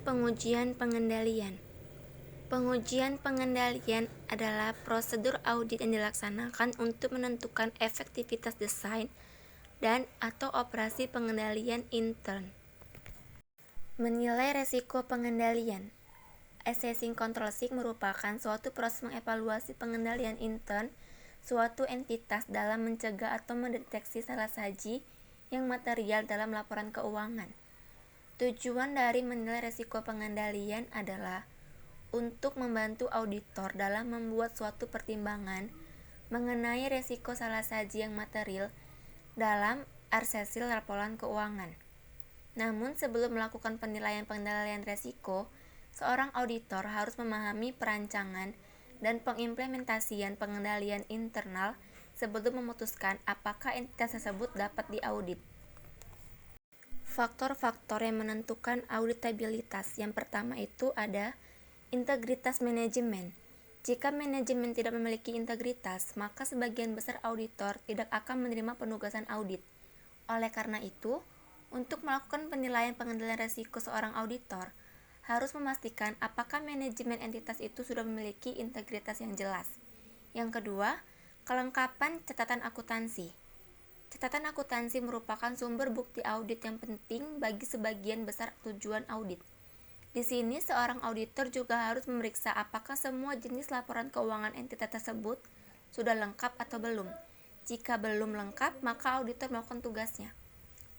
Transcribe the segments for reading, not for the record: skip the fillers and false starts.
pengujian pengendalian. Pengujian pengendalian adalah prosedur audit yang dilaksanakan untuk menentukan efektivitas desain dan atau operasi pengendalian intern. Menilai resiko pengendalian. Assessing control risk merupakan suatu proses mengevaluasi pengendalian intern suatu entitas dalam mencegah atau mendeteksi salah saji yang material dalam laporan keuangan. Tujuan dari menilai risiko pengendalian adalah untuk membantu auditor dalam membuat suatu pertimbangan mengenai risiko salah saji yang material dalam arsesil laporan keuangan. Namun sebelum melakukan penilaian pengendalian risiko, seorang auditor harus memahami perancangan dan pengimplementasian pengendalian internal sebelum memutuskan apakah entitas tersebut dapat diaudit. Faktor-faktor yang menentukan auditabilitas. Yang pertama itu ada integritas manajemen. Jika manajemen tidak memiliki integritas, maka sebagian besar auditor tidak akan menerima penugasan audit. Oleh karena itu, untuk melakukan penilaian pengendalian risiko seorang auditor, harus memastikan apakah manajemen entitas itu sudah memiliki integritas yang jelas. Yang kedua, kelengkapan catatan akuntansi. Catatan akuntansi merupakan sumber bukti audit yang penting bagi sebagian besar tujuan audit. Di sini seorang auditor juga harus memeriksa apakah semua jenis laporan keuangan entitas tersebut sudah lengkap atau belum. Jika belum lengkap, maka auditor melakukan tugasnya.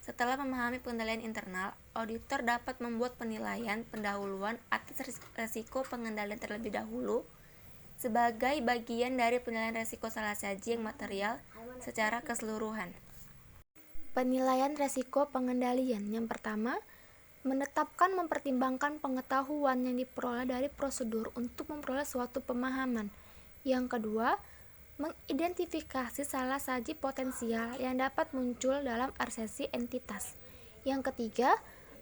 Setelah memahami pengendalian internal, auditor dapat membuat penilaian pendahuluan atas risiko pengendalian terlebih dahulu sebagai bagian dari penilaian risiko salah saji yang material secara keseluruhan. Penilaian risiko pengendalian. Yang pertama, menetapkan mempertimbangkan pengetahuan yang diperoleh dari prosedur untuk memperoleh suatu pemahaman. Yang kedua, mengidentifikasi salah saji potensial yang dapat muncul dalam arsesi entitas. Yang ketiga,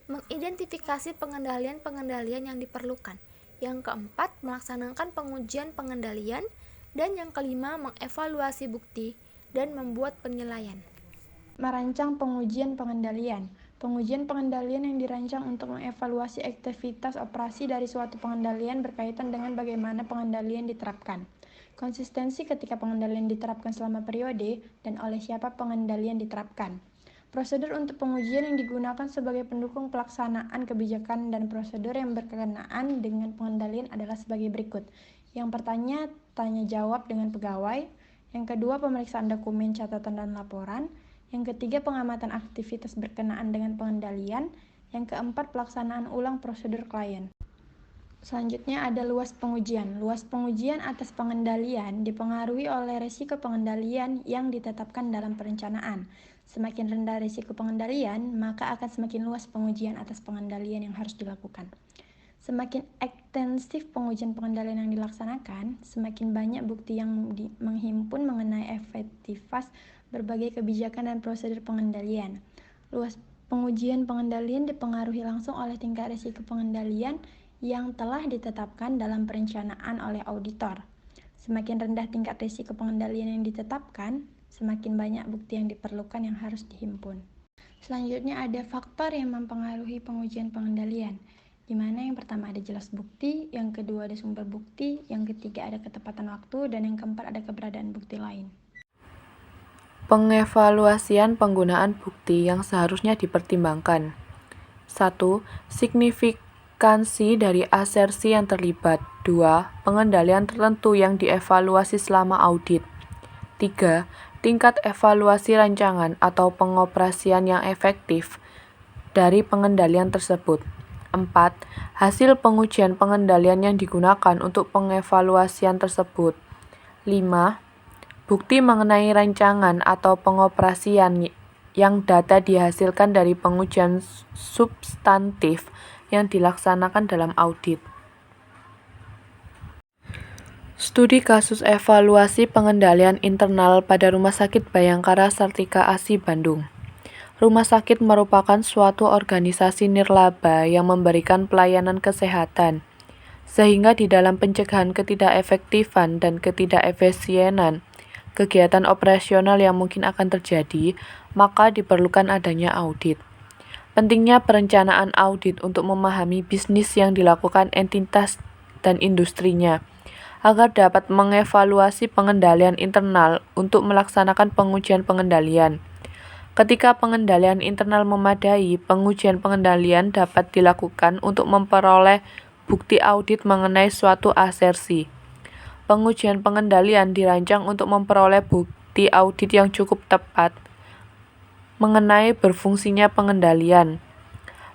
mengidentifikasi pengendalian-pengendalian yang diperlukan. Yang keempat, melaksanakan pengujian pengendalian. Dan yang kelima, mengevaluasi bukti dan membuat penilaian. Merancang pengujian pengendalian. Pengujian pengendalian yang dirancang untuk mengevaluasi aktivitas operasi dari suatu pengendalian berkaitan dengan bagaimana pengendalian diterapkan. Konsistensi ketika pengendalian diterapkan selama periode dan oleh siapa pengendalian diterapkan. Prosedur untuk pengujian yang digunakan sebagai pendukung pelaksanaan kebijakan dan prosedur yang berkenaan dengan pengendalian adalah sebagai berikut. Yang pertama, tanya jawab dengan pegawai. Yang kedua, pemeriksaan dokumen, catatan, dan laporan. Yang ketiga, pengamatan aktivitas berkenaan dengan pengendalian. Yang keempat, pelaksanaan ulang prosedur klien. Selanjutnya ada luas pengujian. Luas pengujian atas pengendalian dipengaruhi oleh risiko pengendalian yang ditetapkan dalam perencanaan. Semakin rendah risiko pengendalian, maka akan semakin luas pengujian atas pengendalian yang harus dilakukan. Semakin ekstensif pengujian pengendalian yang dilaksanakan, semakin banyak bukti yang menghimpun mengenai efektivitas berbagai kebijakan dan prosedur pengendalian. Luas pengujian pengendalian dipengaruhi langsung oleh tingkat risiko pengendalian yang telah ditetapkan dalam perencanaan oleh auditor. Semakin rendah tingkat risiko pengendalian yang ditetapkan, semakin banyak bukti yang diperlukan yang harus dihimpun. Selanjutnya ada faktor yang mempengaruhi pengujian pengendalian, di mana yang pertama ada jelas bukti, yang kedua ada sumber bukti, yang ketiga ada ketepatan waktu, dan yang keempat ada keberadaan bukti lain. Pengevaluasian penggunaan bukti yang seharusnya dipertimbangkan. 1. Signifikansi dari asersi yang terlibat. 2. Pengendalian tertentu yang dievaluasi selama audit. 3. Tingkat evaluasi rancangan atau pengoperasian yang efektif dari pengendalian tersebut. 4. Hasil pengujian pengendalian yang digunakan untuk pengevaluasian tersebut. 5. Bukti mengenai rancangan atau pengoperasian yang data dihasilkan dari pengujian substantif yang dilaksanakan dalam audit. Studi kasus evaluasi pengendalian internal pada Rumah Sakit Bayangkara Sartika ASI Bandung. Rumah sakit merupakan suatu organisasi nirlaba yang memberikan pelayanan kesehatan, sehingga di dalam pencegahan ketidakefektifan dan ketidakefisienan kegiatan operasional yang mungkin akan terjadi, maka diperlukan adanya audit. Pentingnya perencanaan audit untuk memahami bisnis yang dilakukan entitas dan industrinya, agar dapat mengevaluasi pengendalian internal untuk melaksanakan pengujian pengendalian. Ketika pengendalian internal memadai, pengujian pengendalian dapat dilakukan untuk memperoleh bukti audit mengenai suatu asersi. Pengujian pengendalian dirancang untuk memperoleh bukti audit yang cukup tepat mengenai berfungsinya pengendalian.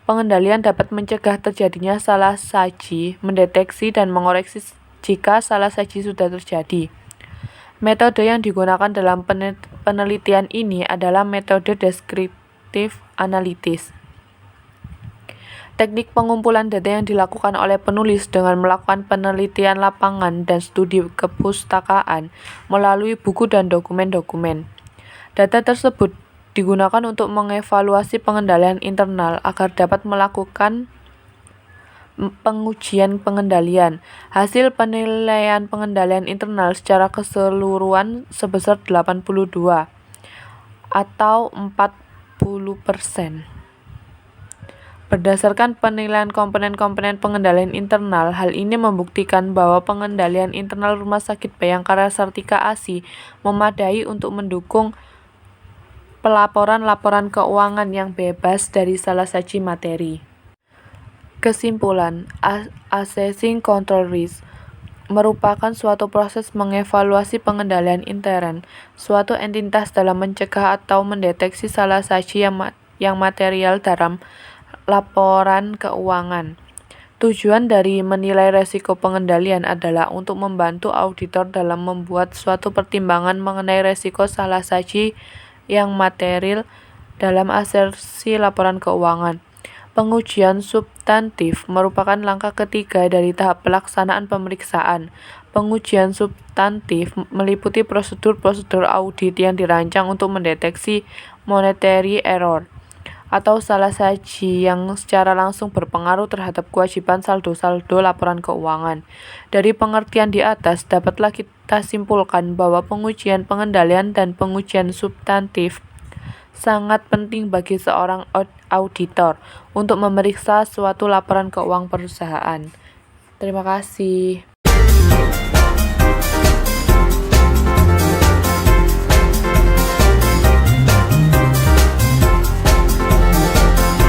Pengendalian dapat mencegah terjadinya salah saji, mendeteksi dan mengoreksi jika salah saji sudah terjadi. Metode yang digunakan dalam penelitian ini adalah metode descriptive analysis. Teknik pengumpulan data yang dilakukan oleh penulis dengan melakukan penelitian lapangan dan studi kepustakaan melalui buku dan dokumen-dokumen. Data tersebut digunakan untuk mengevaluasi pengendalian internal agar dapat melakukan pengujian pengendalian. Hasil penilaian pengendalian internal secara keseluruhan sebesar 82 atau 40%. Berdasarkan penilaian komponen-komponen pengendalian internal, hal ini membuktikan bahwa pengendalian internal Rumah Sakit Bayangkara Sartika ASI memadai untuk mendukung pelaporan-laporan keuangan yang bebas dari salah saji materi. Kesimpulan, assessing control risk merupakan suatu proses mengevaluasi pengendalian intern suatu entitas dalam mencegah atau mendeteksi salah saji yang material dalam laporan keuangan. Tujuan dari menilai resiko pengendalian adalah untuk membantu auditor dalam membuat suatu pertimbangan mengenai resiko salah saji yang material dalam asersi laporan keuangan. Pengujian substantif merupakan langkah ketiga dari tahap pelaksanaan pemeriksaan. Pengujian substantif meliputi prosedur-prosedur audit yang dirancang untuk mendeteksi monetary error atau salah saji yang secara langsung berpengaruh terhadap kewajiban saldo-saldo laporan keuangan. Dari pengertian di atas, dapatlah kita simpulkan bahwa pengujian pengendalian dan pengujian substantif sangat penting bagi seorang auditor untuk memeriksa suatu laporan keuangan perusahaan. Terima kasih.